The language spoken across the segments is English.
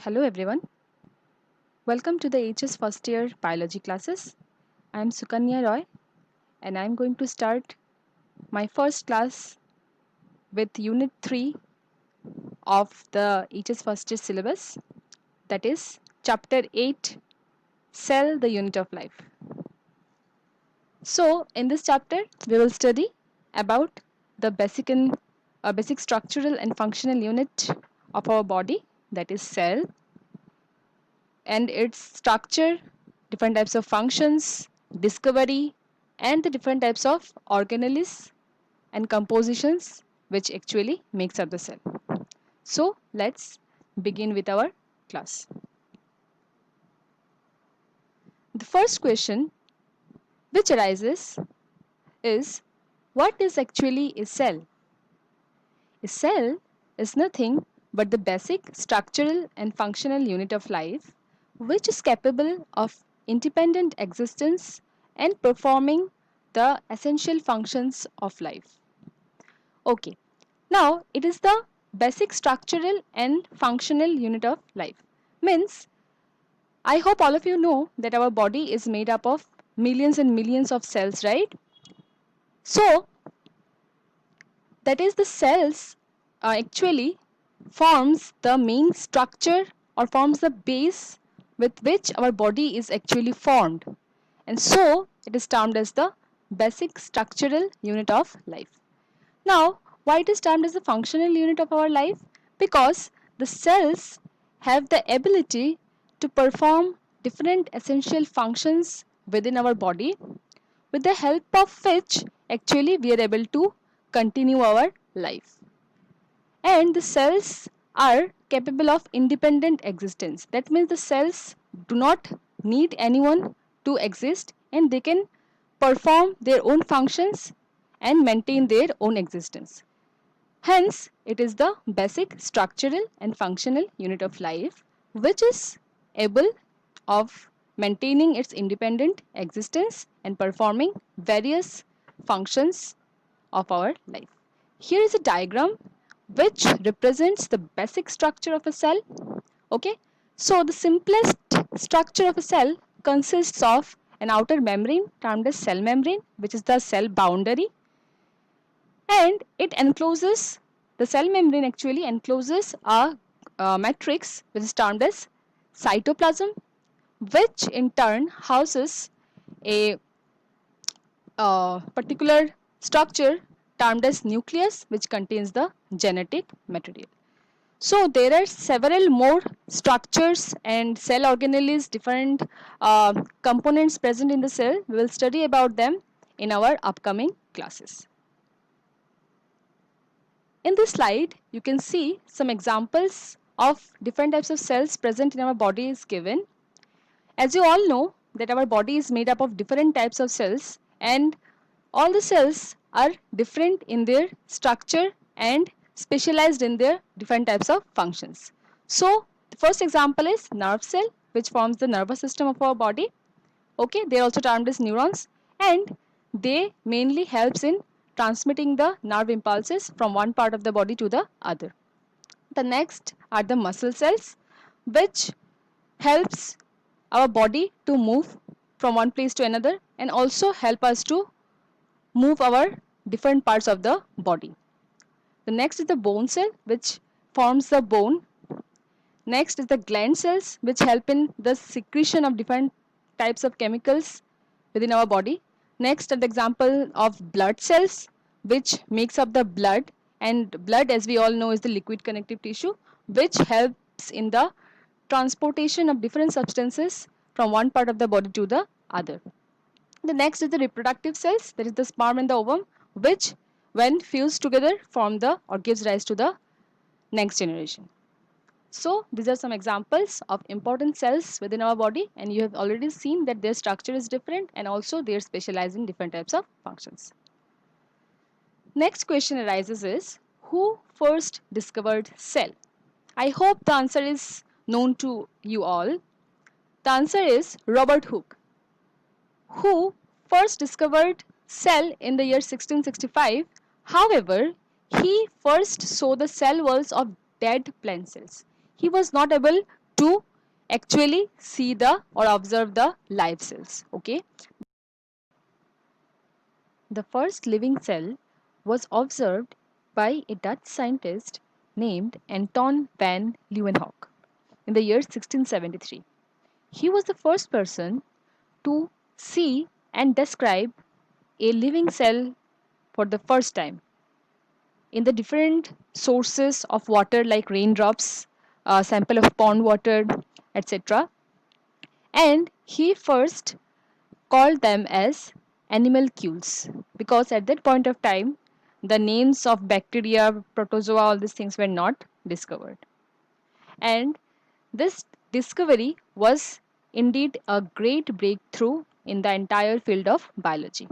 Hello everyone. Welcome to the HS first year biology classes. I am Sukanya Roy and I am going to start my first class with unit 3 of the HS first year syllabus, that is chapter 8, Cell, the unit of life. So in this chapter we will study about the basic structural and functional unit of our body, that is cell, and its structure, different types of functions, discovery, and the different types of organelles and compositions which actually makes up the cell. So let's begin with our class. The first question which arises is, what is actually a cell? A cell is nothing but the basic structural and functional unit of life which is capable of independent existence and performing the essential functions of life. Okay, now it is the basic structural and functional unit of life. Means, I hope all of you know that our body is made up of millions and millions of cells, right? So, that is the cells actually forms the main structure or forms the base with which our body is actually formed, and so it is termed as the basic structural unit of life. Now, why it is termed as the functional unit of our life? Because the cells have the ability to perform different essential functions within our body, with the help of which actually we are able to continue our life. And the cells are capable of independent existence. That means the cells do not need anyone to exist, and they can perform their own functions and maintain their own existence. Hence, it is the basic structural and functional unit of life which is able of maintaining its independent existence and performing various functions of our life. Here is a diagram which represents the basic structure of a cell. Okay, so the simplest structure of a cell consists of an outer membrane termed as cell membrane, which is the cell boundary, and it encloses, the cell membrane actually encloses a matrix which is termed as cytoplasm, which in turn houses a particular structure termed as nucleus, which contains the genetic material. So there are several more structures and cell organelles, different components present in the cell. We will study about them in our upcoming classes. In this slide, you can see some examples of different types of cells present in our body is given. As you all know that our body is made up of different types of cells, and all the cells are different in their structure and specialized in their different types of functions. So the first example is nerve cell, which forms the nervous system of our body. Okay, they are also termed as neurons, and they mainly helps in transmitting the nerve impulses from one part of the body to the other. The next are the muscle cells, which helps our body to move from one place to another and also help us to move our different parts of the body. The next is the bone cell, which forms the bone. Next is the gland cells, which help in the secretion of different types of chemicals within our body. Next are the example of blood cells, which makes up the blood, and blood, as we all know, is the liquid connective tissue which helps in the transportation of different substances from one part of the body to the other. The next is the reproductive cells, that is the sperm and the ovum, which when fused together form the or gives rise to the next generation. So these are some examples of important cells within our body, and you have already seen that their structure is different and also they are specialized in different types of functions. Next question arises is, who first discovered cell? I hope the answer is known to you all. The answer is Robert Hooke, who first discovered cell in the year 1665. However, he first saw the cell walls of dead plant cells. He was not able to actually see the or observe the live cells. Okay. The first living cell was observed by a Dutch scientist named Anton van Leeuwenhoek in the year 1673. He was the first person to see and describe a living cell for the first time in the different sources of water like raindrops, sample of pond water, etc. And he first called them as animalcules because at that point of time the names of bacteria, protozoa, all these things were not discovered. And this discovery was indeed a great breakthrough in the entire field of biology.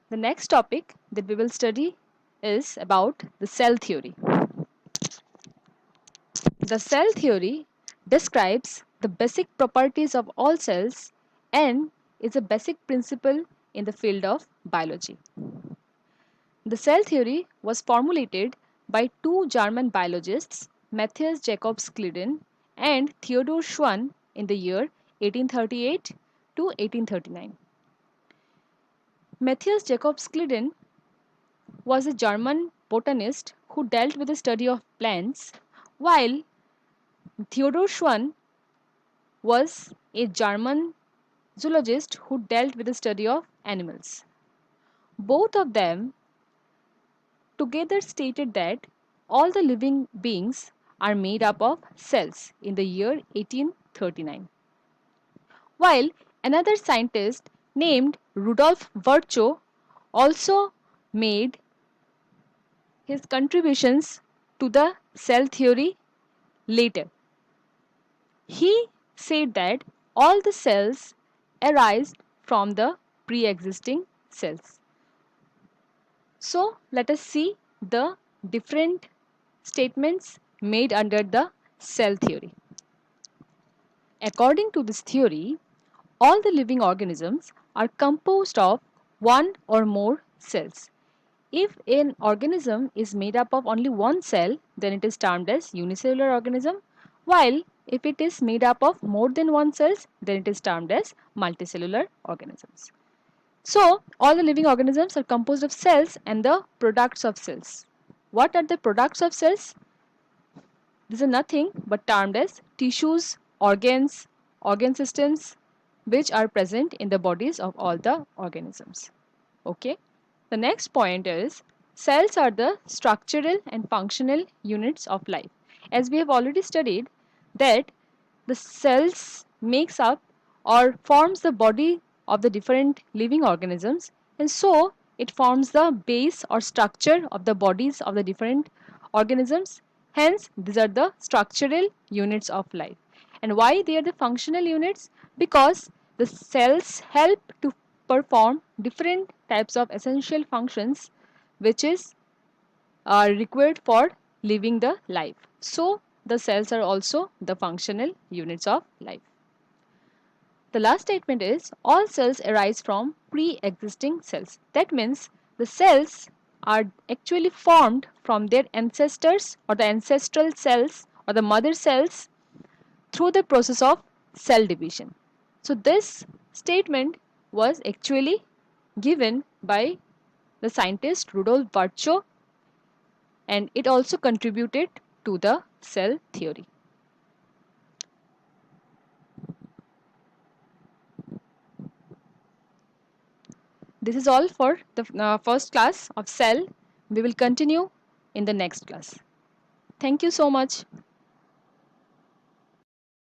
The next topic that we will study is about the cell theory. The cell theory describes the basic properties of all cells and is a basic principle in the field of biology. The cell theory was formulated by two German biologists, Matthias Jakob Schleiden and Theodor Schwann in the year 1838 to 1839. Matthias Jakob Schleiden was a German botanist who dealt with the study of plants, while Theodor Schwann was a German zoologist who dealt with the study of animals. Both of them together stated that all the living beings are made up of cells in the year 1839. While another scientist named Rudolf Virchow also made his contributions to the cell theory later. He said that all the cells arise from the pre-existing cells. So let us see the different statements made under the cell theory. According to this theory, all the living organisms are composed of one or more cells. If an organism is made up of only one cell, then it is termed as unicellular organism, while if it is made up of more than one cells, then it is termed as multicellular organisms. So, all the living organisms are composed of cells and the products of cells. What are the products of cells? These are nothing but termed as tissues, organs, organ systems, which are present in the bodies of all the organisms. Okay. The next point is cells are the structural and functional units of life. As we have already studied that the cells makes up or forms the body of the different living organisms, and so it forms the base or structure of the bodies of the different organisms. Hence these are the structural units of life. And why they are the functional units? Because the cells help to perform different types of essential functions which is required for living the life. So the cells are also the functional units of life. The last statement is all cells arise from pre-existing cells. That means the cells are actually formed from their ancestors or the ancestral cells or the mother cells through the process of cell division. So this statement was actually given by the scientist Rudolf Virchow, and it also contributed to the cell theory. This is all for the first class of cell. We will continue in the next class. Thank you so much.